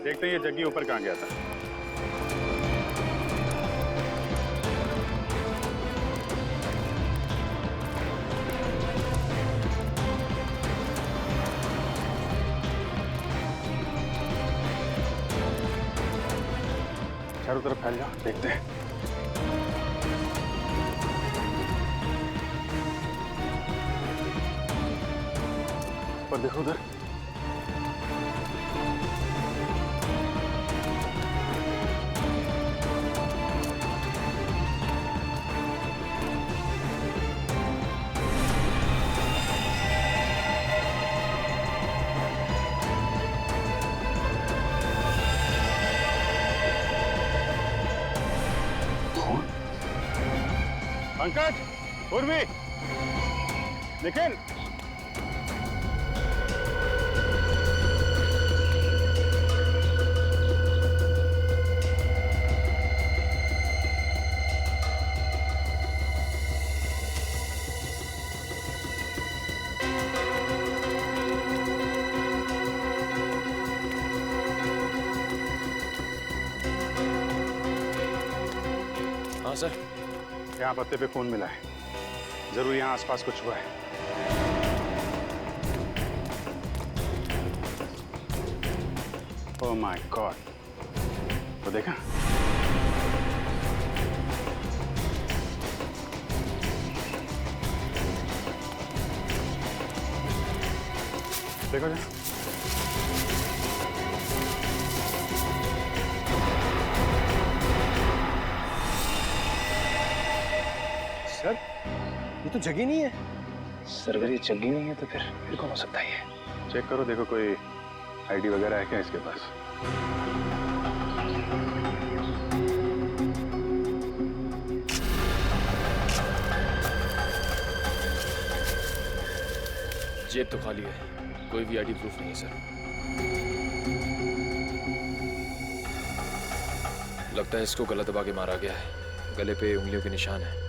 देखते हैं ये जग्गी ऊपर कहाँ गया था। चारों तरफ फैल जाओ, देखते हैं। पर देखो उधर। पंकज, उर्वी, निखिल, हाँ सर। यहाँ पत्ते पे खून मिला है, जरूर यहाँ आसपास कुछ हुआ है। ओह माय गॉड, तो देखा? देखो जा। सर, ये तो जगह नहीं है। सर अगर ये जग्गी नहीं है तो फिर कौन हो सकता है ये? चेक करो, देखो कोई आईडी वगैरह है क्या इसके पास। जेब तो खाली है, कोई भी आईडी प्रूफ नहीं है सर। लगता है इसको गला दबा के मारा गया है, गले पे उंगलियों के निशान है।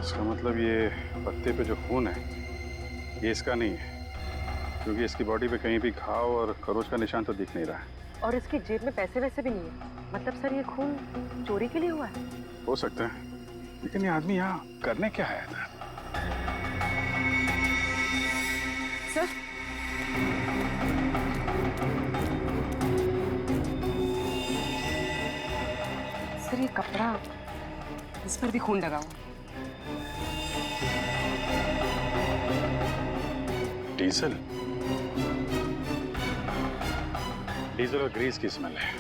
इसका मतलब ये पत्ते पे जो खून है ये इसका नहीं है, क्योंकि इसकी बॉडी पे कहीं भी घाव और खरोच का निशान तो दिख नहीं रहा है। और इसकी जेब में पैसे वैसे भी नहीं है। मतलब सर ये खून चोरी के लिए हुआ है? हो सकता है, लेकिन ये आदमी यहाँ करने क्या आया था? सर, सर ये कपड़ा, इस पर भी खून लगा हुआ। डीजल, डीजल और ग्रीस की स्मेल है।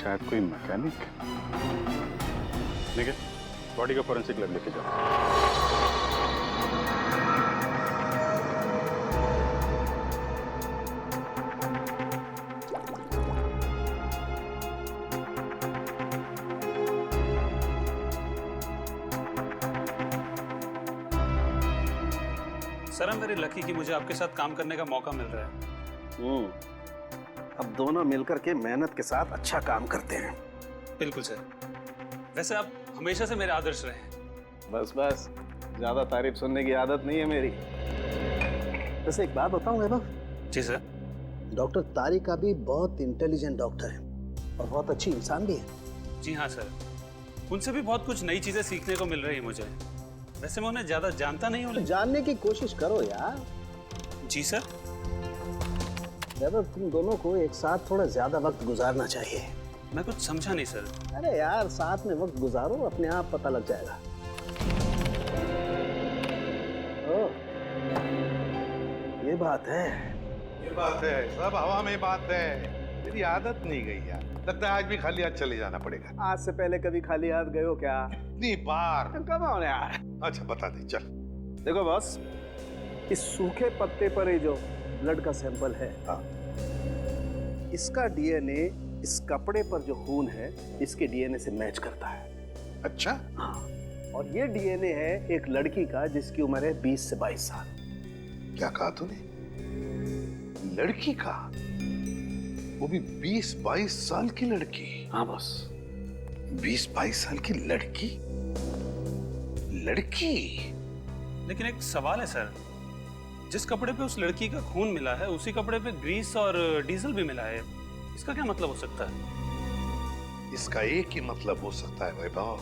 शायद कोई मैकेनिक। ठीक है, बॉडी का फोरेंसिक लैब लेके जाओ। सर I'm very lucky कि मुझे आपके साथ काम करने का मौका मिल रहा है। अब दोनों मिलकर के मेहनत के साथ अच्छा काम करते हैं। बिल्कुल सर। वैसे आप हमेशा से मेरे आदर्श रहे हैं। बस बस, ज्यादा तारीफ सुनने की आदत नहीं है मेरी। वैसे एक बात बताऊं वैभव? जी सर। डॉक्टर तारिक भी बहुत इंटेलिजेंट डॉक्टर है और बहुत अच्छी इंसान भी है। जी हाँ सर, उनसे भी बहुत कुछ नई चीजें सीखने को मिल रही है मुझे। वैसे मैं उन्हें ज्यादा जानता नहीं हूँ। जानने की कोशिश करो यार। जी सर। वैभव, तुम दोनों को एक साथ थोड़ा ज्यादा वक्त गुजारना चाहिए। मैं कुछ समझा नहीं सर। अरे यार, साथ में वक्त गुजारो, अपने आप पता लग जाएगा। ओ, ये बात है। ये बात है, सब हवा में बात है। तेरी आदत नहीं गई यार, लगता है आज भी खाली हाथ चले जाना पड़ेगा। आज से पहले कभी खाली हाथ गए हो क्या? इतनी बार। कब आओ यार। अच्छा बता दे, चल। देखो बॉस, इस सूखे पत्ते पर ये जो ब्लड का सैंपल है, हाँ। इसका डीएनए इस कपड़े पर जो खून है इसके डीएनए से मैच करता है। अच्छा। हाँ, और ये डीएनए है एक लड़की का जिसकी उम्र है 20 से 22 साल। क्या कहा तूने? लड़की का? वो भी 20-22 साल की लड़की? हाँ बॉस। 20-22 साल की लड़की? 'लड़की'? लेकिन एक सवाल है सर, जिस कपड़े पे उस लड़की का खून मिला है उसी कपड़े पे ग्रीस और डीजल भी मिला है। इसका क्या मतलब हो सकता है? इसका एक ही मतलब हो सकता है वैभव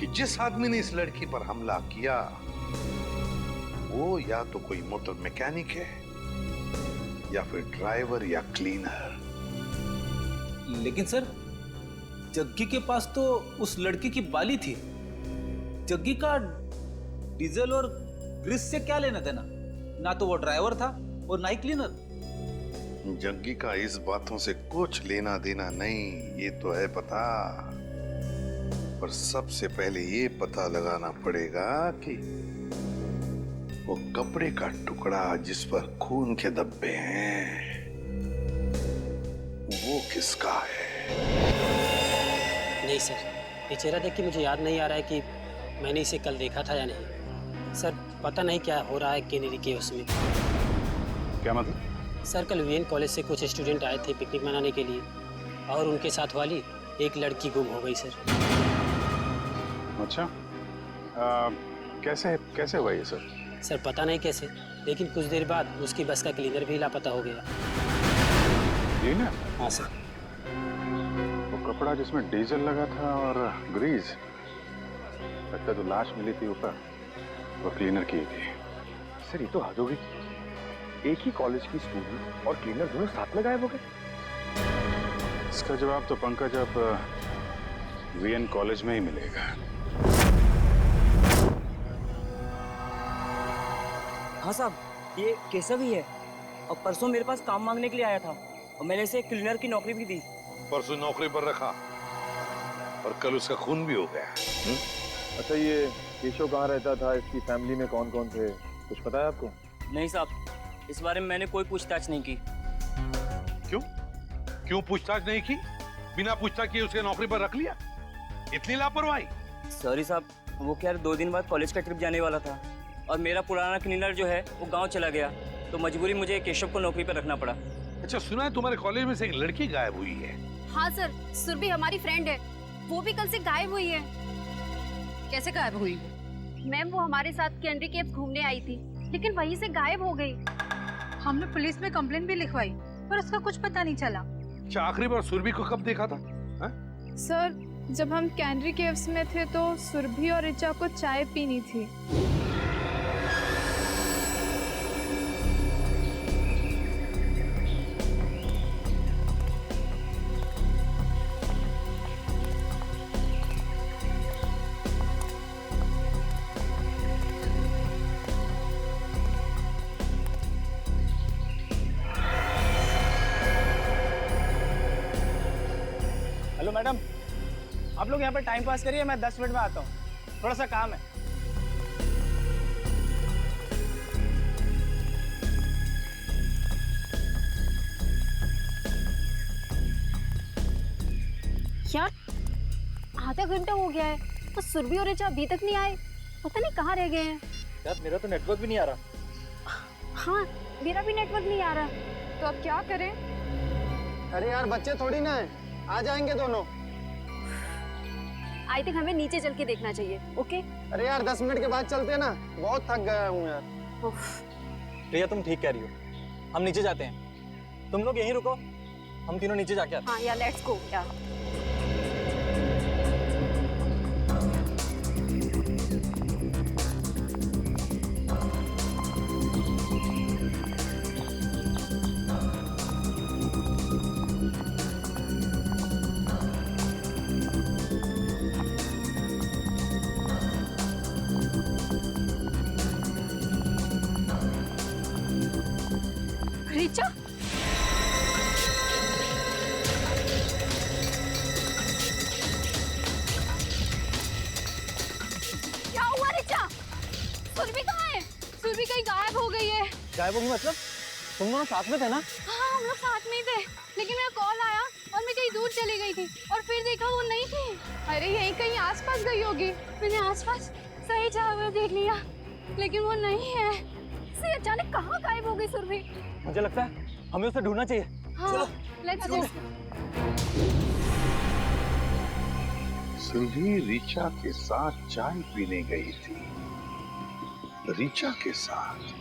कि जिस आदमी ने इस लड़की पर हमला किया वो या तो कोई मोटर मैकेनिक है या फिर ड्राइवर या क्लीनर। लेकिन सर, जग्गी के पास तो उस लड़की की बाली थी। जग्गी का डीजल और ग्रीस से क्या लेना देना? ना तो वो ड्राइवर था और ना ही क्लीनर। जग्गी का इस बातों से कुछ लेना देना नहीं, ये तो है पता। पर सबसे पहले ये पता लगाना पड़ेगा कि वो कपड़े का टुकड़ा जिस पर खून के धब्बे हैं वो किसका है। नहीं सर, ये चेहरा देख के मुझे याद नहीं आ रहा है कि मैंने इसे कल देखा था या नहीं। सर पता नहीं क्या हो रहा है केनेरी के उसमें। क्या मतलब? सर कल वीएन कॉलेज से कुछ स्टूडेंट आए थे पिकनिक मनाने के लिए और उनके साथ वाली एक लड़की गुम हो गई सर। अच्छा, कैसे हुआ ये सर? सर पता नहीं कैसे, लेकिन कुछ देर बाद उसकी बस का क्लीनर भी लापता हो गया। ये ना? हाँ सर। वो कपड़ा जिसमें डीजल लगा था और ग्रीस, लगता है जो लाश मिली थी ऊपर वो क्लीनर की थी। सर ये तो हद हो गई। एक ही कॉलेज की स्टूडेंट और क्लीनर दोनों साथ में गायब हो गए। इसका जवाब तो पंकज अब वीएन कॉलेज में ही मिलेगा। हाँ साहब, ये केशव ही है और परसों मेरे पास काम मांगने के लिए आया था और मैंने इसे क्लीनर की नौकरी भी दी। परसों नौकरी पर रखा और कल उसका खून भी हो गया। अच्छा, ये केशव कहाँ रहता था? इसकी फैमिली में कौन कौन थे? कुछ पता है आपको? नहीं साहब, इस बारे में मैंने कोई पूछताछ नहीं की। क्यों पूछताछ नहीं की? बिना पूछताछ किए उसके नौकरी पर रख लिया? इतनी लापरवाही? सॉरी साहब, वो क्या 2 दिन बाद कॉलेज का ट्रिप जाने वाला था और मेरा पुराना क्लीनर जो है वो गांव चला गया, तो मजबूरी मुझे केशव को नौकरी पर रखना पड़ा। अच्छा, सुना है तुम्हारे कॉलेज में से एक लड़की गायब हुई है? हाँ सर, सुरभि हमारी फ्रेंड है, वो भी कल से गायब हुई है। कैसे गायब हुई? मैम वो हमारे साथ कैंडी केव्स घूमने आई थी, लेकिन वहीं से गायब हो गई। हमने पुलिस में कंप्लेंट भी लिखवाई पर उसका कुछ पता नहीं चला। अच्छा, आखिरी बार सुरभि को कब देखा था? सर जब हम कैंडी केव्स में थे तो सुरभि और ऋचा को चाय पीनी थी। हेलो मैडम, आप लोग यहाँ पर टाइम पास करिए, मैं 10 मिनट में आता हूँ, थोड़ा सा काम है। यार आधा घंटा हो गया है तो सुरभि और ऋचा अभी तक नहीं आए, पता नहीं कहाँ रह गए हैं। यार मेरा तो नेटवर्क भी नहीं आ रहा। हाँ मेरा भी नेटवर्क नहीं आ रहा। तो अब क्या करें? अरे यार बच्चे थोड़ी ना है, आ जाएंगे दोनों। आई थिंक हमें नीचे चल के देखना चाहिए। ओके? अरे यार 10 मिनट के बाद चलते हैं ना, बहुत थक गया हूँ यार। प्रिया तुम ठीक कह रही हो, हम नीचे जाते हैं, तुम लोग यहीं रुको, हम तीनों नीचे जाके आते हैं। हाँ यार लेट्स गो यार। ऋचा, क्या हुआ ऋचा? सुरभि कहाँ है? सुरभि कहीं गायब हो गई है। गायब होगी मतलब? तुम दोनों साथ में थे ना? हाँ हम लोग साथ में ही थे, लेकिन मेरा कॉल आया और मैं कहीं दूर चली गई थी और फिर देखा वो नहीं थी। अरे यहीं कहीं आसपास गई होगी। मैंने आसपास सही जगह देख लिया लेकिन वो नहीं है। से अचानक कहाँ गायब हो गई सुरभि? मुझे लगता है हमें उसे ढूंढना चाहिए। हाँ लेट्स गो। सुरभि ऋचा के साथ चाय पीने गई थी। ऋचा के साथ?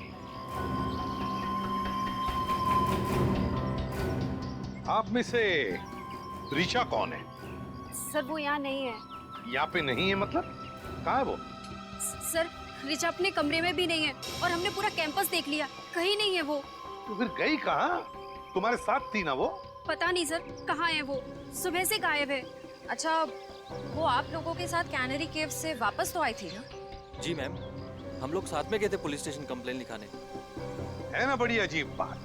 आप में से ऋचा कौन है? सर वो यहाँ नहीं है। यहाँ पे नहीं है मतलब? कहाँ है वो? सर ऋचा अपने कमरे में भी नहीं है और हमने पूरा कैंपस देख लिया, कहीं नहीं है वो। तो फिर गई कहाँ? तुम्हारे साथ थी ना वो? पता नहीं सर कहाँ है वो, सुबह से गायब है। अच्छा, वो आप लोगों के साथ कैनरी केव से वापस तो आई थी ना? जी मैम, हम लोग साथ में गए थे पुलिस स्टेशन कंप्लेन लिखाने। है ना बड़ी अजीब बात।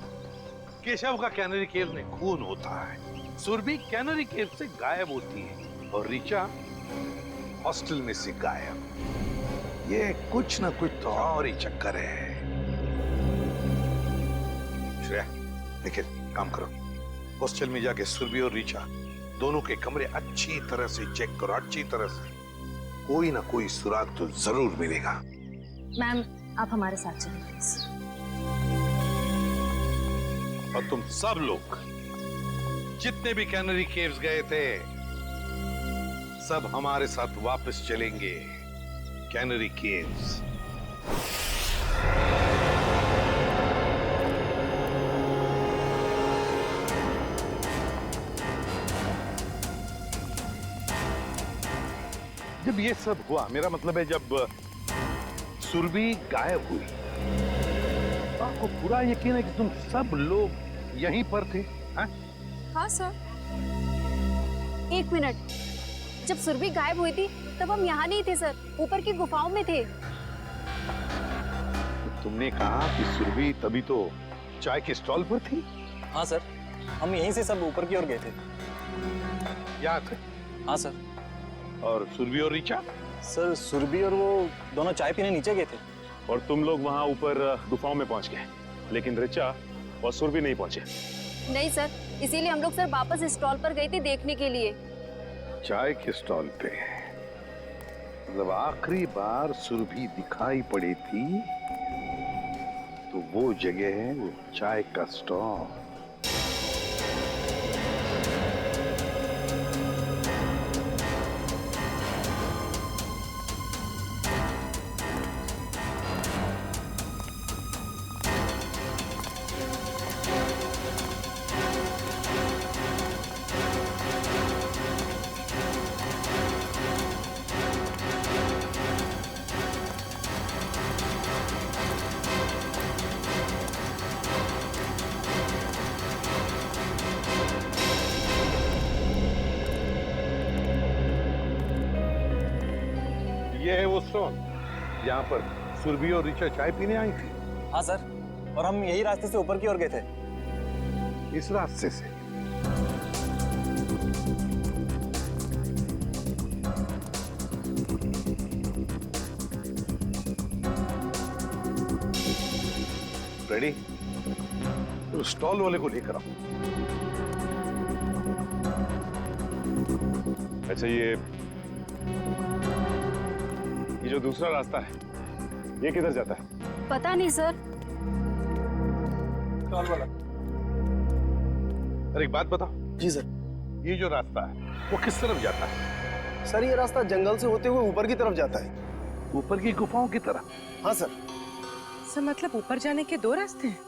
केशव का कैनरी केव में खून होता है, सुरभि कैनरी केव से गायब होती है और ऋचा हॉस्टल में से गायब। ये कुछ ना कुछ तो और ही चक्कर है। श्रेया, निखिल, काम करो। हॉस्टल में जाके सुरभि और ऋचा दोनों के कमरे अच्छी तरह से चेक करो, अच्छी तरह से। कोई ना कोई सुराग तो जरूर मिलेगा। मैम, आप हमारे साथ चलिए प्लीज। और तुम सब लोग जितने भी कैनरी केव्स गए थे, सब हमारे साथ वापस चलेंगे कैनरी केव्स। जब ये सब हुआ, मेरा मतलब है जब सुरभि गायब हुई, आपको पूरा यकीन है कि तुम सब लोग यहीं पर थे? हाँ सर। एक मिनट, जब सुरभि गायब हुई थी तब हम यहाँ नहीं थे सर, ऊपर की गुफाओं में थे। तुमने कहा कि सुरभि तभी तो चाय के स्टॉल पर थी? हाँ सर, हम यहीं से सब ऊपर की ओर गए थे। यहाँ थे? हाँ सर। और सुरभि और ऋचा? सर सुरभि और वो दोनों चाय पीने नीचे गए थे। और तुम लोग वहाँ ऊपर गुफाओं में पहुंच गए, लेकिन ऋचा और सुरभि नहीं पहुंचे। नहीं सर, इसीलिए हम लोग सर वापस स्टॉल पर गए थे देखने के लिए। चाय के स्टॉल पे? मतलब आखिरी बार सुरभि दिखाई पड़ी थी तो वो जगह है वो चाय का स्टॉल। ये है वो स्टॉल जहाँ पर सुरभि और ऋचा चाय पीने आई थी? हाँ सर, और हम यही रास्ते से ऊपर की ओर गए थे। इस रास्ते से? रेडी? तो स्टॉल वाले को लेकर आओ। अच्छा, ये जो दूसरा रास्ता है, ये किधर जाता है? पता नहीं सर। स्टॉल वाला, अरे एक बात बताओ। जी सर। ये जो रास्ता है वो किस तरफ जाता है? सर ये रास्ता जंगल से होते हुए ऊपर की तरफ जाता है। ऊपर की गुफाओं की तरफ? हाँ सर। सर मतलब ऊपर जाने के दो रास्ते हैं?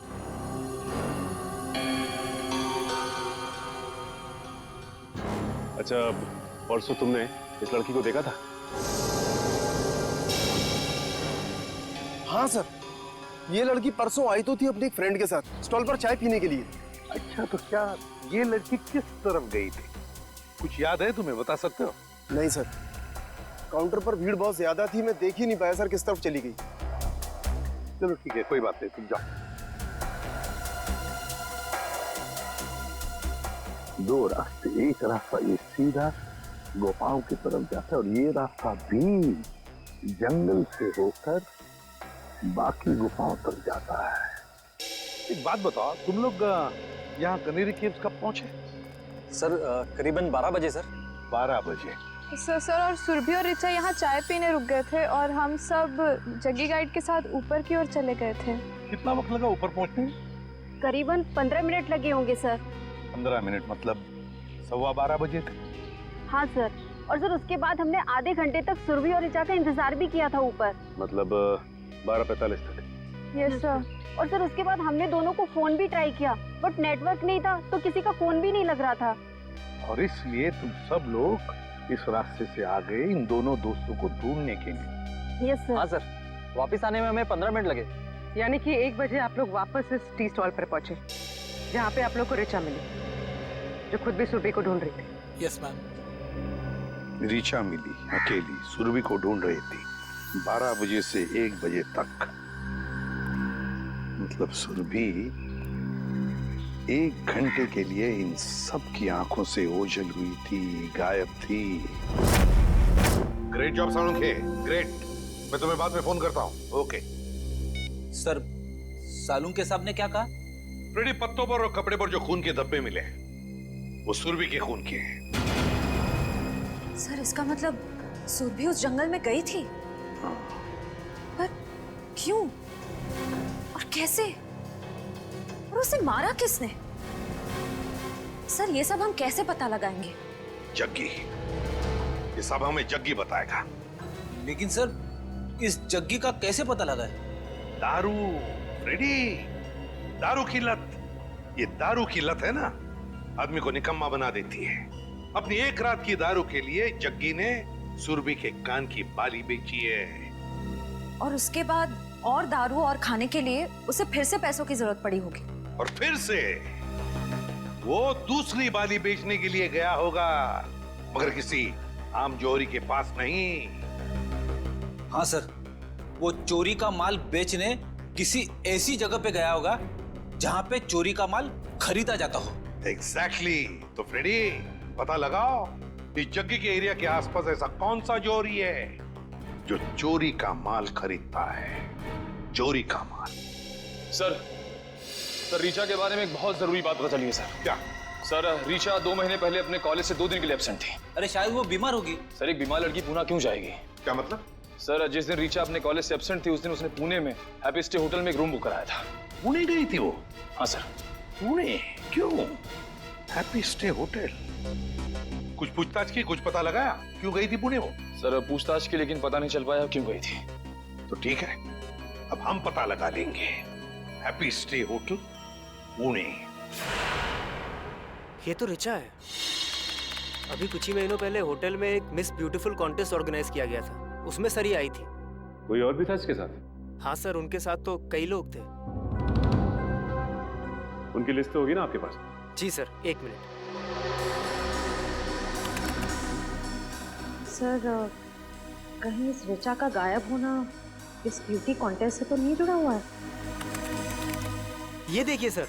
अच्छा, परसों तुमने इस लड़की को देखा था? हाँ सर, ये लड़की परसों आई तो थी अपने एक फ्रेंड के साथ स्टॉल पर चाय पीने के लिए। अच्छा, तो क्या ये लड़की किस तरफ गई थी? कुछ याद है तुम्हें, बता सकते हो? नहीं सर, काउंटर पर भीड़ बहुत ज्यादा थी, मैं देख ही नहीं पाया सर किस तरफ चली गई। चलो ठीक है, कोई बात नहीं, तुम जाओ। दो रास्ते, एक रास्ता ये सीधा गुफाओं की तरफ जाता है और ये रास्ता भी जंगल से होकर बाकी गुफाओं तक जाता है। एक बात बताओ, तुम लोग यहाँ कैनरी केव्स कब पहुंचे? सर करीबन 12 बजे सर। 12 बजे? सर और सुरभि और ऋचा यहाँ चाय पीने रुक गए थे और हम सब जग्गी गाइड के साथ ऊपर की ओर चले गए थे। कितना वक्त लगा ऊपर पहुंचने में? करीबन 15 मिनट लगे होंगे सर। 15 मिनट मतलब 12:15 बजे थे? हाँ सर, और सर उसके बाद हमने आधे घंटे तक सुरभि और ऋचा का इंतजार भी किया था ऊपर। मतलब 12:45 तक? Yes sir. और सर उसके बाद हमने दोनों को फोन भी ट्राई किया, बट नेटवर्क नहीं था तो किसी का फोन भी नहीं लग रहा था। और इसलिए तुम सब लोग इस रास्ते से आ गए इन दोनों दोस्तों को ढूंढने के लिए। Yes sir. हाँ सर, वापस आने में हमें 15 मिनट लगे। यानी कि 1 बजे आप लोग वापस इस टी स्टॉल पर पहुंचे जहाँ पे आप लोग को ऋचा मिली, जो खुद भी सुरभि को ढूंढ रही थी। Yes ma'am. ऋचा मिली अकेली सुरभि को ढूंढ रही थी 12 बजे से 1 बजे तक। मतलब सुरभि 1 घंटे के लिए इन सब की आंखों से ओझल हुई थी, गायब थी। Great job Salunkhe, great. मैं तुम्हें बाद में फोन करता हूँ। ओके सर, सालुंखे साहब ने क्या कहा? फ्रेडी, पत्तों पर और कपड़े पर जो खून के धब्बे मिले वो सुरभि के खून के हैं। सर इसका मतलब सुरभि उस जंगल में गई थी? पर क्यों और कैसे, और उसे मारा किसने? सर ये सब हम कैसे पता लगाएंगे? जग्गी, ये सब हमें जग्गी बताएगा। लेकिन सर इस जग्गी का कैसे पता लगा है? दारू फ्रेडी, दारू की लत। ये दारू की लत है ना, आदमी को निकम्मा बना देती है। अपनी 1 रात की दारू के लिए जग्गी ने सुरभि के कान की बाली बेची है। और उसके बाद और दारू और खाने के लिए उसे फिर से पैसों की जरूरत पड़ी होगी। और फिर से वो दूसरी बाली बेचने के लिए गया होगा, मगर किसी आम जोहरी के पास नहीं। हाँ सर, वो चोरी का माल बेचने किसी ऐसी जगह पे गया होगा जहाँ पे चोरी का माल खरीदा जाता हो। एग्जैक्टली। तो फ्रेडी, पता लगाओ इस जग्गी के एरिया के आसपास ऐसा कौन सा जोहरी है जो चोरी का माल खरीदता है। चोरी का माल। सर ऋचा के बारे में एक बहुत जरूरी बात पता चली है सर। क्या? सर ऋचा 2 महीने पहले अपने कॉलेज से 2 दिन के लिए एब्सेंट थी। अरे शायद वो बीमार होगी। सर एक बीमार लड़की पुणे क्यों जाएगी? क्या मतलब? सर जिस दिन ऋचा अपने कॉलेज से एब्सेंट थी उस दिन उसने पुणे में हैप्पी स्टे होटल में एक रूम बुक कराया था। पुणे गई थी वो? हाँ सर। पुणे क्यों? Happy stay hotel. कुछ पूछताछ की, कुछ पता लगाया क्यों गई थी पुणे वो? सर पूछताछ की, लेकिन पता नहीं चल पाया क्यों गई थी। तो ठीक है, अब हम पता लगा लेंगे। Happy stay hotel Pune. ये तो ऋचा है। अभी कुछ ही महीनों पहले होटल में एक मिस ब्यूटीफुल कॉन्टेस्ट ऑर्गेनाइज किया गया था, उसमें सरी आई थी। कोई और भी था इसके साथ? हाँ सर, उनके साथ तो कई लोग थे। उनकी लिस्ट तो होगी ना आपके पास? जी सर, 1 मिनट। सर कहीं इस ऋचा का गायब होना इस ब्यूटी कॉन्टेस्ट से तो नहीं जुड़ा हुआ है? ये देखिए सर,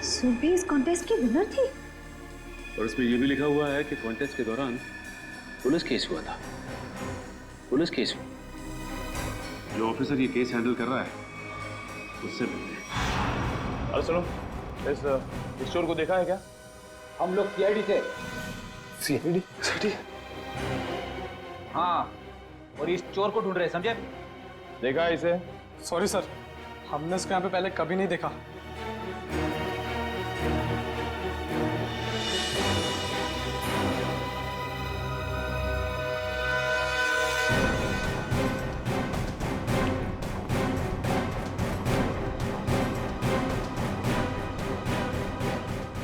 सुरभि इस कॉन्टेस्ट की विनर थी। और इसमें यह भी लिखा हुआ है कि कॉन्टेस्ट के दौरान पुलिस केस हुआ था। पुलिस केस हुआ। जो ऑफिसर ये केस हैंडल कर रहा है उससे मिलते। अरे सुनो, इस चोर को देखा है क्या? हम लोग सीआईडी से। सीआईडी? हाँ, और इस चोर को ढूंढ रहे हैं, समझे? देखा है इसे? सॉरी सर, हमने इसको यहाँ पे पहले कभी नहीं देखा।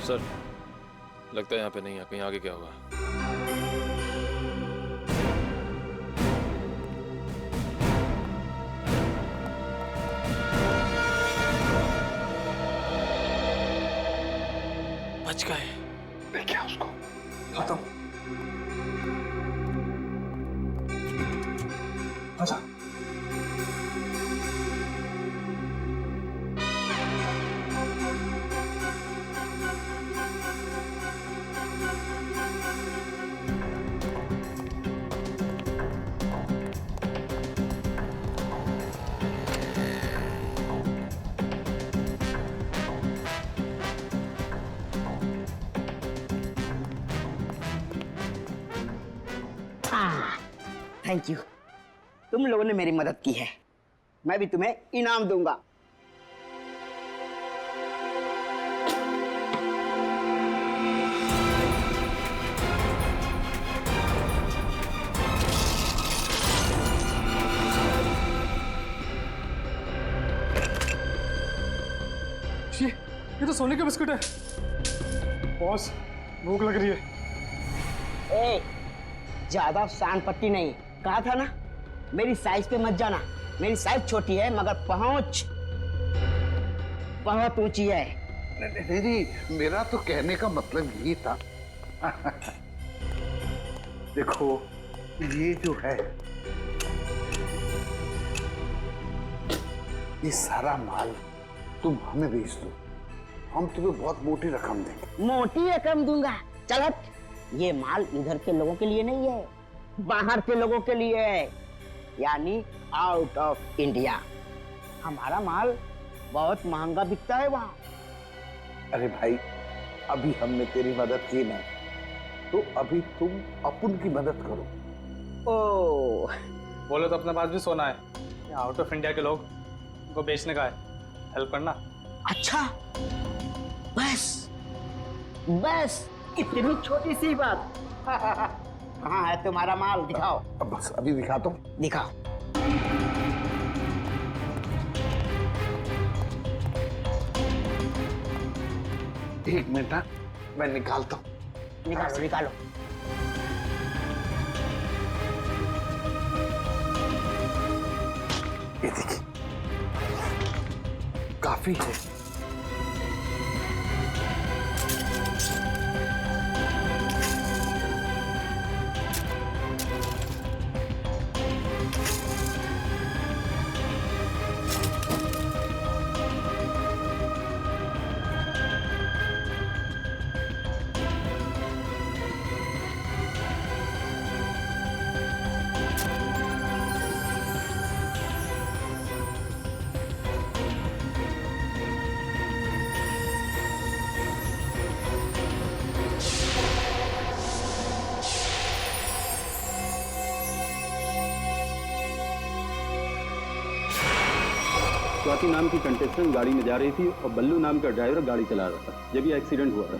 सर लगता है यहाँ पे नहीं है, कहीं आगे क्या होगा? बच गए। देखिए उसको। खत्म। अच्छा। थैंक यू, तुम लोगों ने मेरी मदद की है। मैं भी तुम्हें इनाम दूंगा। ये तो सोने का बिस्कुट है। बॉस भूख लग रही है। ए, ज्यादा शान पट्टी नहीं, कहा था ना मेरी साइज पे मत जाना। मेरी साइज छोटी है मगर पहुंच बहुत ऊंची है। नहीं, मेरा तो कहने का मतलब ये था। देखो ये जो है, ये सारा माल तुम हमें बेच दो, हम तुम्हें बहुत मोटी रकम देंगे। मोटी रकम दूंगा? चल हट। ये माल इधर के लोगों के लिए नहीं है, बाहर के लोगों के लिए है, यानी आउट ऑफ इंडिया। हमारा माल बहुत महंगा बिकता है वहाँ। अरे भाई, अभी हमने तेरी मदद की ना, तो अभी तुम अपन की मदद करो। ओ, बोले तो अपने पास भी सोना है, आउट ऑफ इंडिया के लोग उनको बेचने का है, हेल्प करना। अच्छा, बस बस इतनी छोटी सी बात। कहाँ है तुम्हारा माल, दिखाओ। अब बस अभी दिखाता हूँ। दिखाओ। एक मिनट, मैं निकालता हूँ। निकालो निकालो। ये देखिए, काफी है। स्वाति नाम की कंटेस्टेंट गाड़ी में जा रही थी और बल्लू नाम का ड्राइवर गाड़ी चला रहा था जब ये एक्सीडेंट हुआ था।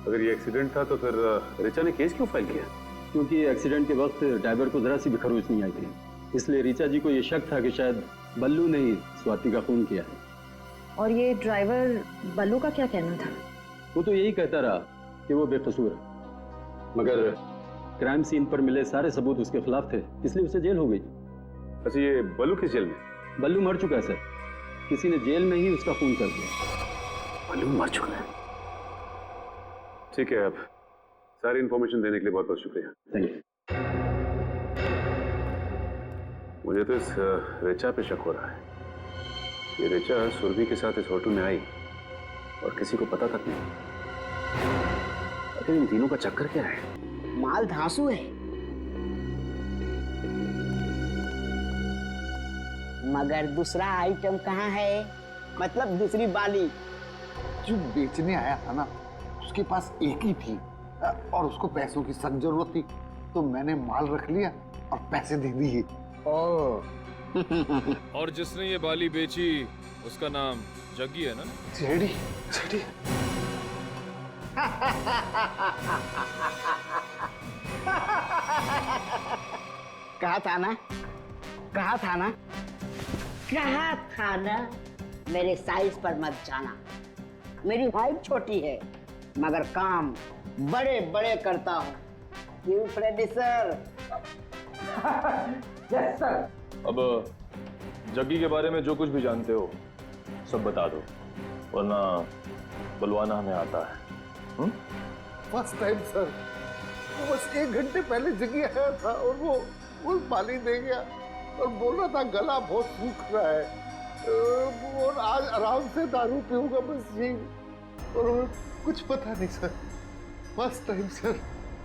अगर ये एक्सीडेंट था तो फिर रिचा ने केस क्यों फाइल किया? क्योंकि एक्सीडेंट के वक्त ड्राइवर को जरा सी भी खरोच नहीं आई थी, इसलिए रिचा जी को ये शक था कि शायद बल्लू ने ही स्वाति का खून किया है। और ये ड्राइवर बल्लू का क्या कहना था? वो तो यही कहता रहा कि वो बेकसूर है, मगर क्राइम सीन पर मिले सारे सबूत उसके खिलाफ थे, इसलिए उसे जेल हो गई। अच्छा, ये बल्लू किस जेल में? बल्लू मर चुका है सर, किसी ने जेल में ही उसका खून कर दिया। बल्लू मर चुका है? ठीक है, अब सारी इंफॉर्मेशन देने के लिए बहुत बहुत शुक्रिया। Thank you. मुझे तो इस रिचा पे शक हो रहा है। ये रिचा सुरभि के साथ इस होटल में आई और किसी को पता तक नहीं। आखिर इन तीनों का चक्कर क्या है? माल धांसू है, मगर दूसरा आइटम कहाँ है? मतलब दूसरी बाली। जो बेचने आया था ना, उसके पास एक ही थी और उसको पैसों की सख्त जरूरत थी, तो मैंने माल रख लिया और पैसे दे दिए। और जिसने ये बाली बेची उसका नाम जग्गी है ना? JD, JD. कहा था ना, कहा था ना, कहा था ना, मेरे साइज पर मत जाना। मेरी हाइट छोटी है मगर काम बड़े बड़े करता हूँ। क्यों प्रोड्यूसर? Yes sir. अब जग्गी के बारे में जो कुछ भी जानते हो सब बता दो, वरना बुलवाना हमें आता है। फर्स्ट टाइम सर, वो बस 1 घंटे पहले जगी आया था और वो पानी दे गया और बोल रहा था गला बहुत सूख रहा है और आज आराम से दारू पीऊंगा बस यही, और कुछ पता नहीं sir. First time sir.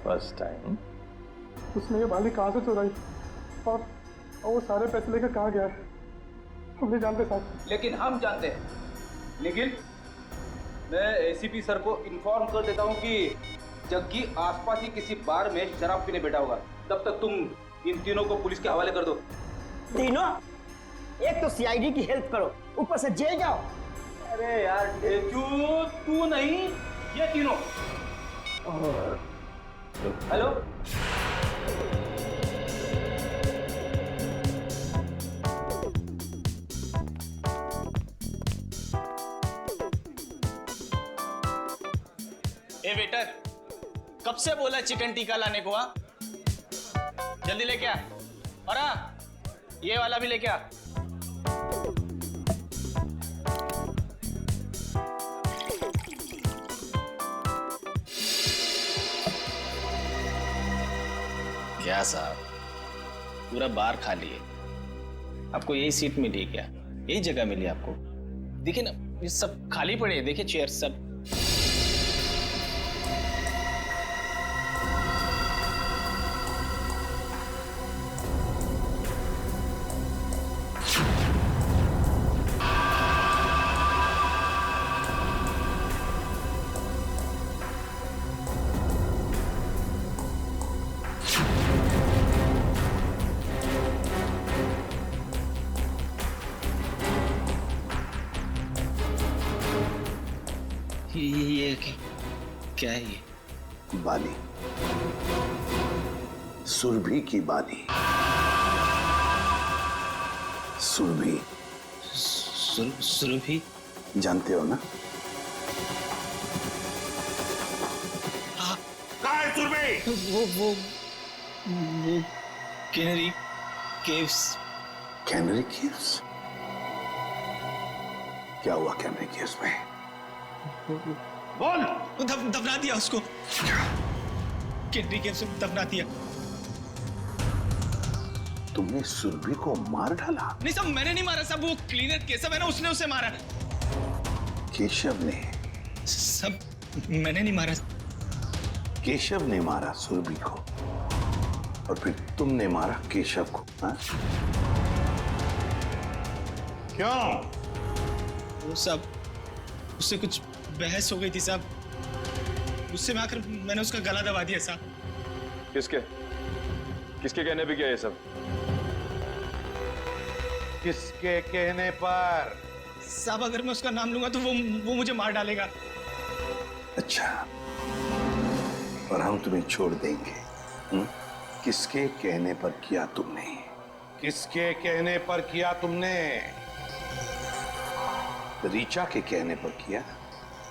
First time? उसने ये बाली कहाँ से चुराई और वो सारे पैसे लेकर कहाँ गया है हम नहीं जानते साहब। लेकिन हम जानते हैं। निखिल, मैं एसीपी सर को इन्फॉर्म कर देता हूँ कि जग्गी आसपास ही किसी बार में शराब पीने बैठा होगा। तब तक तुम इन तीनों को पुलिस के हवाले कर दो। तीनों? एक तो सीआईडी की हेल्प करो, ऊपर से जेल जाओ। अरे यार क्यों, तू नहीं, ये तीनों। हेलो, ए वेटर, कब से बोला चिकन टिक्का लाने को? हाँ, जल्दी लेके आ। और हाँ, ये वाला भी लेके आ। क्या साहब, पूरा बार खाली है। आपको यही सीट मिली क्या? यही जगह मिली आपको? देखिए ना, ये सब खाली पड़े हैं। देखिए चेयर सब। ये क्या है ये? बाली, सुरभि की बाली। सुरभि। सुरभि जानते हो ना? कहाँ है सुरभि? वो कैनरी केव्स। Canary caves? क्या हुआ कैनरी केव्स में? बोल। दफना दिया उसको। कैनरी केव्स में दफना दिया। तुमने सुरभि को मार डाला? नहीं साहब, मैंने नहीं मारा साहब। वो क्लीनर केशव है ना, उसने उसे मारा। केशव ने? सब मैंने नहीं मारा। केशव ने मारा सुरभि को और फिर तुमने मारा केशव को? हाँ? क्यों? वो सब उससे कुछ बहस हो गई थी साहब। उससे मैं आकर मैंने उसका गला दबा दिया साहब। किसके कहने पे किया ये सब? किसके कहने पर? साहब, अगर मैं उसका नाम लूंगा तो वो मुझे मार डालेगा। अच्छा, और हम तुम्हें छोड़ देंगे? किसके कहने पर किया तुमने? किसके कहने पर किया तुमने? रीचा के कहने पर किया?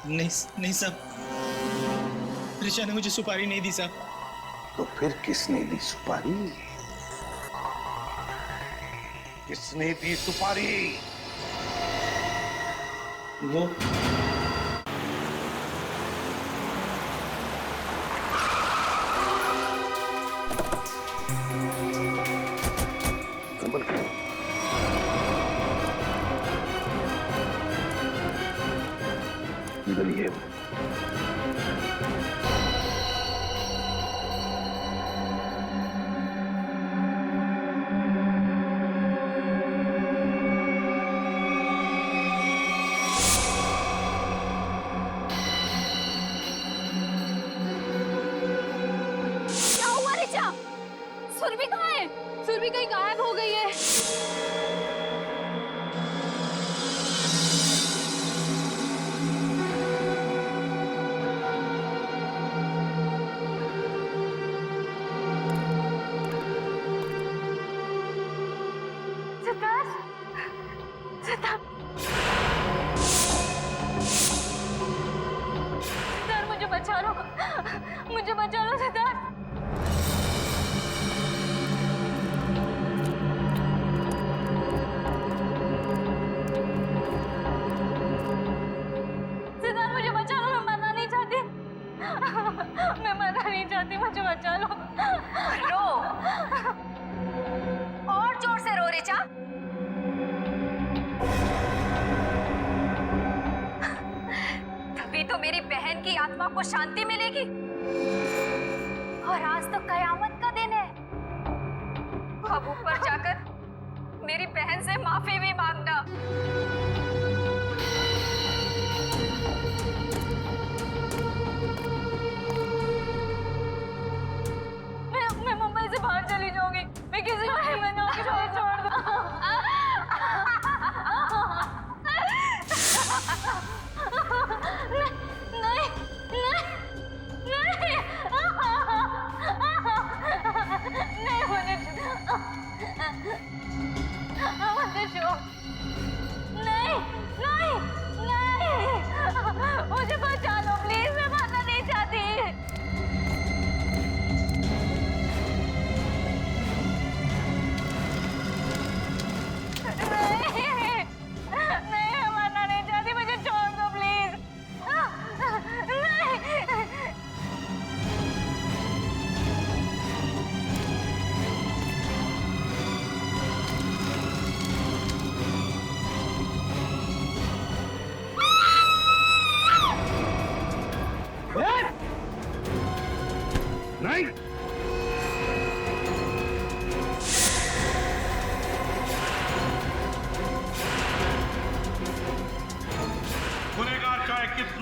नहीं साहब, ऋचा ने मुझे सुपारी नहीं दी साहब। तो फिर किसने दी सुपारी? किसने दी सुपारी? वो इधर ये सुरभि कहाँ है? सुरभि कहीं गायब हो गई है। सिद्धार्थ, मुझे बचा लो, मुझे बचा लो सिद्धार्थ। सिद्धार्थ, मुझे बचा लो, मैं मरना नहीं चाहती। मैं मरना नहीं चाहती, मुझे बचा लो। रो, और जोर से रो ऋचा। तभी तो मेरी बहन की आत्मा को शांति मिलेगी। और आज तो कयामत का दिन है। अब ऊपर जाकर मेरी बहन से माफी भी मांगना। मैं मुंबई से बाहर चली जाऊंगी। मैं किसी को नहीं मनाऊंगी। छोड़ दो। नहीं, नहीं, नहीं, नहीं, मुझे छोड़। नहीं, नहीं, नहीं, मुझे बचा लो प्लीज। मैं मरना नहीं चाहती।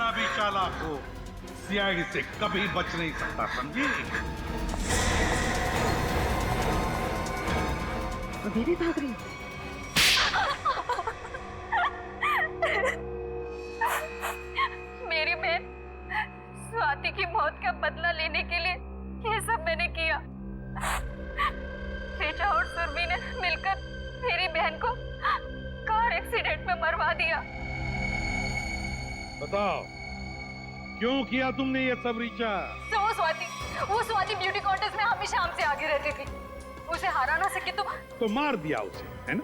कितना भी चालाक हो, सियाही से कभी बच नहीं सकता, समझी? अभी भी भाग रही? मेरी बहन स्वाति की मौत का बदला लेने के लिए ये सब मैंने किया। ऋचा और सुरभि ने मिलकर मेरी बहन को कार एक्सीडेंट में मरवा दिया। बताओ, क्यों किया तुमने ये सब ऋचा? तो वो स्वाति ब्यूटी कॉन्टेस्ट में हमेशा हमसे आगे रहती थी। उसे हरा ना सके तो मार दिया उसे, है ना?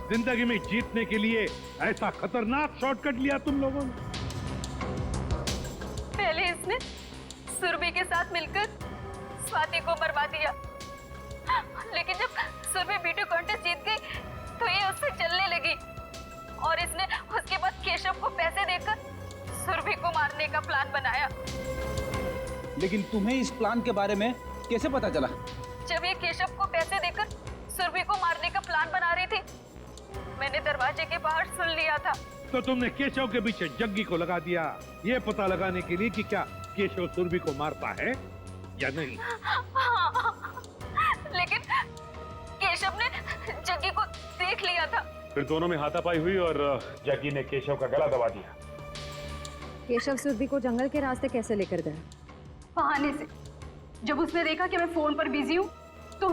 जिंदगी में जीतने के लिए ऐसा खतरनाक शॉर्टकट लिया तुम लोगों ने। पहले इसने सुरभि के साथ मिलकर स्वाति को मरवा दिया, लेकिन जब सुरभि ब्यूटी कॉन्टेस्ट जीत गई तो ये उससे चलने लगी और इसने उसके बाद केशव को पैसे देकर सुरभि को मारने का प्लान बनाया। लेकिन तुम्हें इस प्लान के बारे में कैसे पता चला? जब ये केशव को पैसे देकर सुरभि को मारने का प्लान बना रही थी, मैंने दरवाजे के बाहर सुन लिया था। तो तुमने केशव के पीछे जग्गी को लगा दिया, ये पता लगाने के लिए कि क्या केशव सुरभि को मारता है या नहीं? लेकिन केशव ने जग्गी को देख लिया था। फिर दोनों में हाथापाई हुई और जग्गी ने केशव का गला दबा दिया। केशव सुरभि को जंगल के रास्ते कैसे लेकर गया? बहाने से। जब उसने देखा कि मैं फोन पर बिजी हूँ तो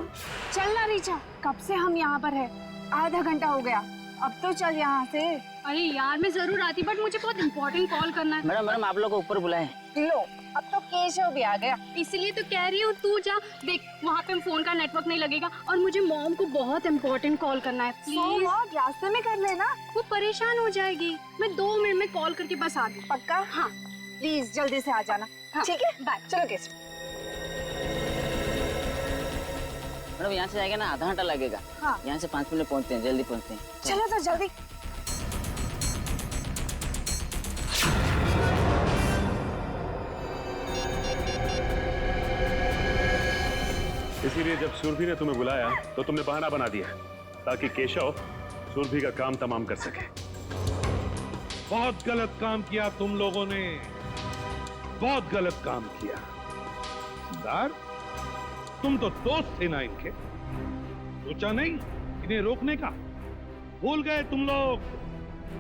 चलना रीचा, कब से हम यहाँ पर है, आधा घंटा हो गया, अब तो चल यहाँ से। अरे यार मैं जरूर आती, बट मुझे बहुत इम्पोर्टेंट कॉल करना है। मैडम आप लोग को ऊपर बुलाएं। लो, अब तो केशव भी आ गया। इसलिए तो कह रही हूँ तू जा, देख वहाँ पे फोन का नेटवर्क नहीं लगेगा और मुझे मॉम को बहुत इम्पोर्टेंट कॉल करना है। प्लीज रास्ते में कर लेना, वो परेशान हो जाएगी। मैं 2 मिनट में कॉल करके बस आ गई। पक्का? हाँ प्लीज जल्दी से आ जाना। ठीक है, बाय। चलो केशव। मैडम यहाँ से जाएगा ना, आधा घंटा लगेगा। हाँ। यहाँ से 5 मिनट पहुँचते हैं, जल्दी पहुँचते हैं। चलो तो जल्दी। इसीलिए जब सुरभि ने तुम्हें बुलाया तो तुमने बहाना बना दिया ताकि केशव सुरभि का काम तमाम कर सके। बहुत गलत काम किया तुम लोगों ने, बहुत गलत काम किया। सरदार, तुम तो दोस्त थे ना इनके, सोचा नहीं इन्हें रोकने का? भूल गए तुम लोग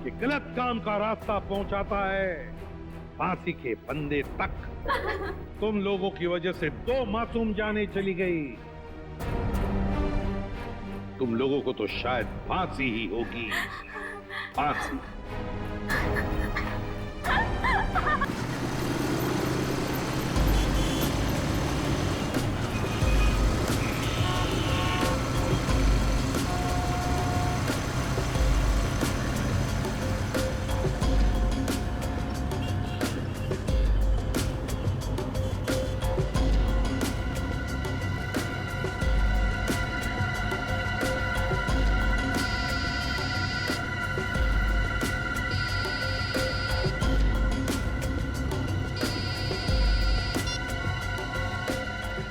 कि गलत काम का रास्ता पहुंचाता है फांसी के फंदे तक। तुम लोगों की वजह से 2 मासूम जानें चली गई। तुम लोगों को तो शायद फांसी ही होगी, फांसी।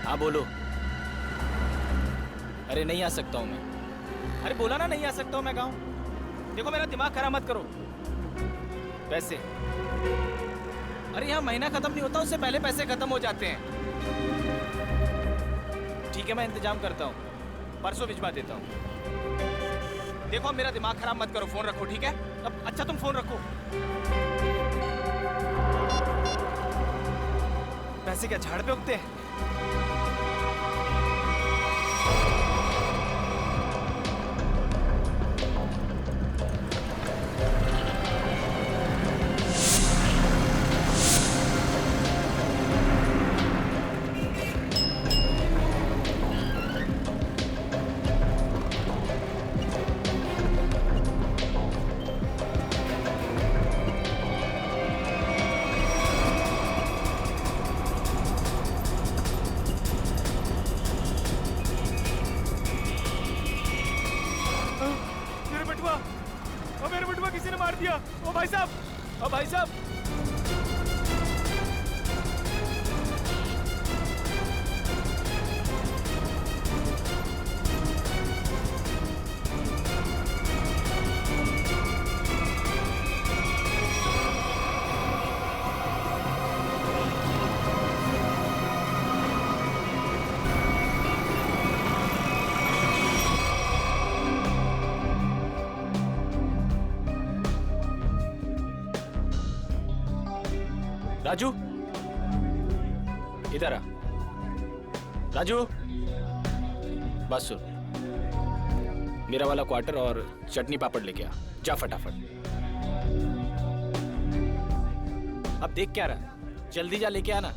हाँ बोलो। अरे नहीं आ सकता हूँ मैं। अरे बोला ना नहीं आ सकता हूँ मैं गाँव। देखो मेरा दिमाग खराब मत करो। पैसे, अरे यहाँ महीना खत्म नहीं होता उससे पहले पैसे खत्म हो जाते हैं। ठीक है मैं इंतजाम करता हूँ, परसों भिजवा देता हूँ। देखो मेरा दिमाग खराब मत करो, फोन रखो ठीक है? अब अच्छा तुम फोन रखो। पैसे क्या झाड़ पे उगते हैं? मेरे बटुआ किसी ने मार दिया। ओ भाई साहब, ओ भाई साहब। राजू, इधर आ। राजू, बस सुन, मेरा वाला क्वार्टर और चटनी पापड़ लेके आ, जा फटाफट। अब देख क्या रहा, जल्दी जा लेके आना।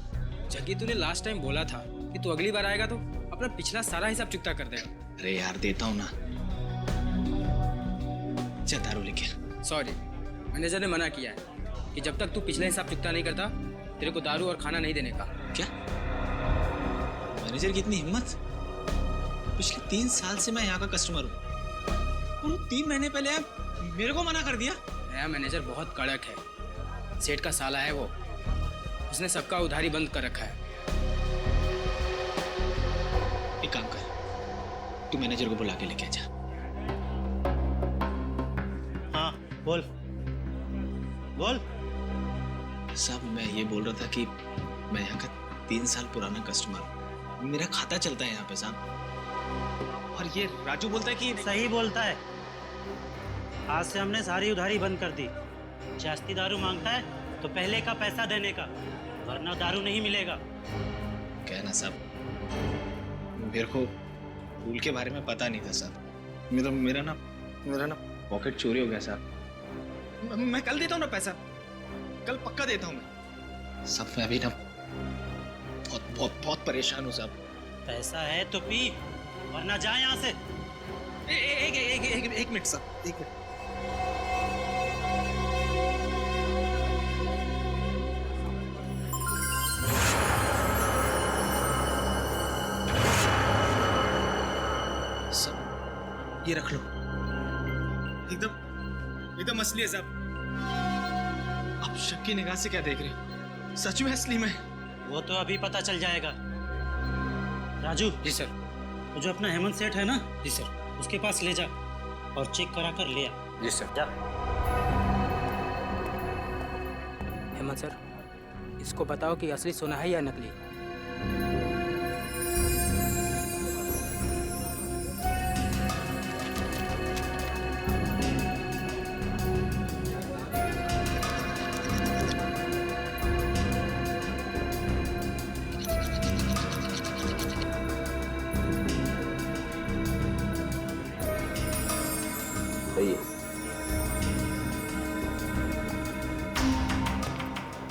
जग्गी, तूने लास्ट टाइम बोला था कि तू अगली बार आएगा तो अपना पिछला सारा हिसाब चुकता कर देगा। अरे यार देता हूँ ना, जा दारू लेके आ। सॉरी, मैनेजर ने मना किया है कि जब तक तू पिछला हिसाब चुकता नहीं करता तेरे को दारू और खाना नहीं देने का। क्या? मैनेजर की इतनी हिम्मत? पिछले 3 साल से मैं यहाँ का कस्टमर हूँ और 3 महीने पहले आप मेरे को मना कर दिया। नया मैनेजर बहुत कड़क है, सेठ का साला है वो, उसने सबका उधारी बंद कर रखा है। एक काम कर, तू मैनेजर को बुला के लेके जा। हाँ बोल बोल। साहब मैं ये बोल रहा था कि मैं यहाँ का 3 साल पुराना कस्टमर हूँ, मेरा खाता चलता है यहाँ पे साहब। और ये राजू बोलता है कि सही बोलता है। आज से हमने सारी उधारी बंद कर दी। जास्ती दारू मांगता है तो पहले का पैसा देने का, वरना दारू नहीं मिलेगा। क्या ना साहब, मेरे को रूल के बारे में पता नहीं था साहब। मेरा ना पॉकेट चोरी हो गया साहब। मैं कल देता हूँ ना पैसा, कल पक्का देता हूँ मैं। सब मैं अभी ना बहुत परेशान हूँ साहब। पैसा है तो पी, वरना जा यहाँ से। एक मिनट साहब, एक मिनट। सब ये रख लो, एकदम असली है साहब। आप शक की निगाह से क्या देख रहे हो? सच में असली में? वो तो अभी पता चल जाएगा। राजू। जी सर। वो जो अपना हेमंत सेठ है ना? जी सर। उसके पास ले जा और चेक करा कर ले आ। जी सर। जा। हेमंत सर, इसको बताओ कि असली सोना है या नकली।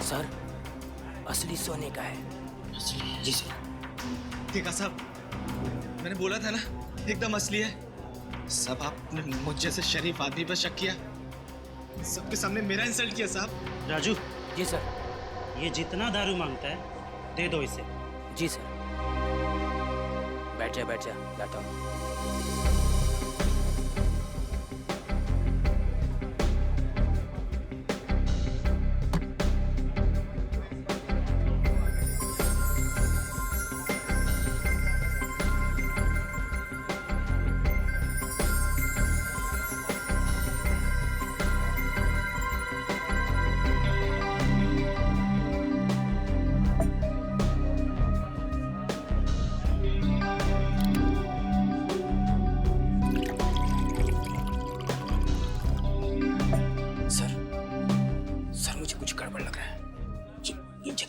सर, असली सोने का है। असली? जी सर। देखा साहब, मैंने बोला था ना एकदम असली है। सब आपने मुझ जैसे शरीफ आदमी पर शक किया, सबके सामने मेरा इंसल्ट किया साहब। राजू। जी सर। ये जितना दारू मांगता है दे दो इसे। जी सर। बैठ जा, जाता हूँ।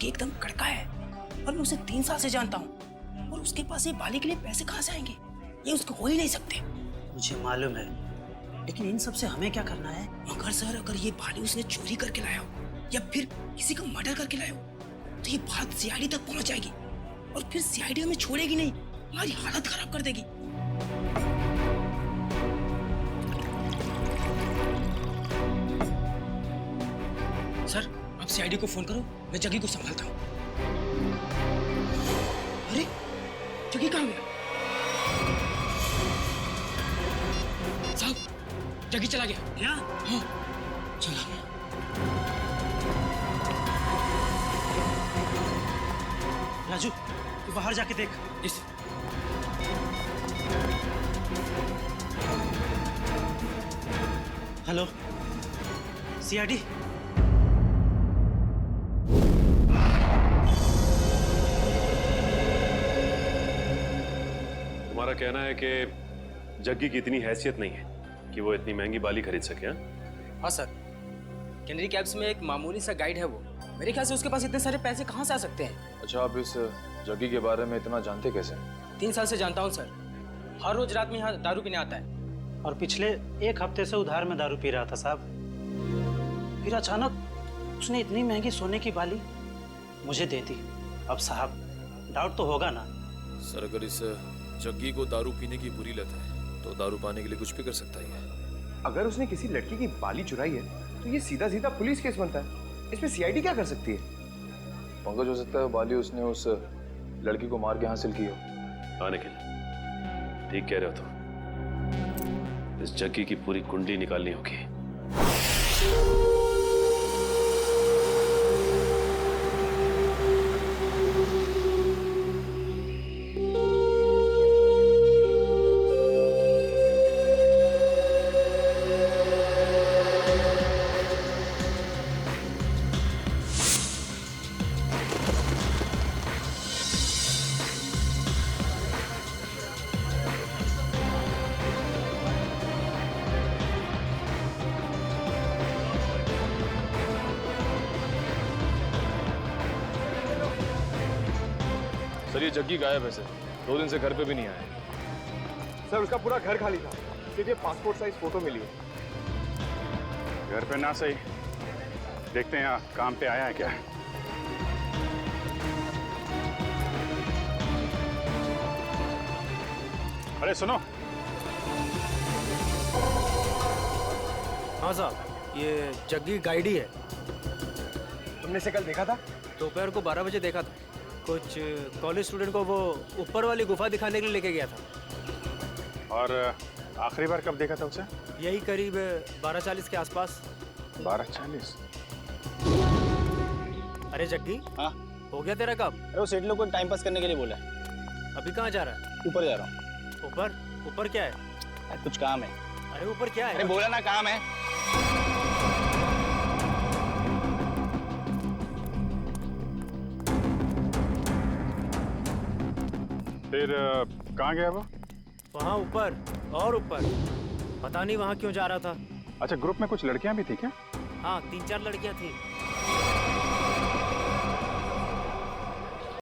एकदम कड़का है और मैं उसे 3 साल से जानता हूँ, और उसके पास ये बाली के लिए पैसे कहाँ से आएंगे? ये उसको हो ही नहीं सकते। मुझे मालूम है, लेकिन इन सब से हमें क्या करना है? मगर सर, अगर ये बाली उसने चोरी करके लाया हो या फिर किसी का मर्डर करके लाया हो तो ये बात सीआईडी तक पहुंच जाएगी और फिर सीआईडी हमें छोड़ेगी नहीं, हमारी हालत खराब कर देगी। सर, आप सीआईडी को फोन करो, मैं जग्गी को संभालता हूँ। अरे, जग्गी कहाँ गया? साहब, जग्गी चला गया। क्या? हाँ, चला गया। राजू, तू बाहर जाके देख। इस हेलो, सीआईडी। तुम्हारा कहना है कि जग्गी की इतनी हैसियत नहीं है कि वो इतनी महंगी बाली खरीद सके? हाँ सर, कैनरी कैब्स में एक मामूली सा गाइड है वो, मेरे ख्याल से उसके पास इतने सारे पैसे कहाँ से आ सकते हैं? अच्छा, आप इस जग्गी के बारे में इतना जानते कैसे? 3 साल से जानता हूँ सर। हर रोज रात में यहाँ दारू पीने आता है। और पिछले 1 हफ्ते से उधार में दारू पी रहा था साहब। फिर अचानक उसने इतनी महंगी सोने की बाली मुझे दे दी। अब साहब डाउट तो होगा ना। सर, अगर इस जग्गी को दारू पीने की बुरी लत है तो दारू पाने के लिए कुछ भी कर सकता है। अगर उसने किसी लड़की की बाली चुराई है तो ये सीधा सीधा पुलिस केस बनता है। इसमें सीआईडी क्या कर सकती है? पंकज, हो सकता है बाली उसने उस लड़की को मार के हासिल की हो। हाँ निखिल, ठीक कह रहे हो तुम। इस जग्गी की पूरी कुंडली निकालनी होगी। सर, ये जग्गी गायब है सर। 2 दिन से घर पे भी नहीं आया। सर, उसका पूरा घर खाली था, सिर्फ ये पासपोर्ट साइज फोटो मिली है। घर पे ना सही, देखते हैं यहाँ काम पे आया है क्या। अरे सुनो। हाँ साहब, ये जग्गी गाइडी है। तुमने इसे कल देखा था? दोपहर को 12 बजे देखा था। कुछ कॉलेज स्टूडेंट को वो ऊपर वाली गुफा दिखाने के लिए लेके गया था। और आखिरी बार कब देखा था उसे? यही करीब 12:40 के आसपास। 12:40? अरे जग्गी, हाँ हो गया तेरा कब? अरे वो सेठ लोग को टाइम पास करने के लिए बोला है। अभी कहाँ जा रहा है? ऊपर जा रहा हूँ। ऊपर? ऊपर क्या है? अरे कुछ काम है। अरे ऊपर क्या है? अरे बोला ना काम है। फिर कहाँ गया वो? वहाँ ऊपर और ऊपर। पता नहीं वहाँ क्यों जा रहा था। अच्छा, ग्रुप में कुछ लड़कियां भी थी क्या? हाँ, 3-4 लड़कियाँ थी।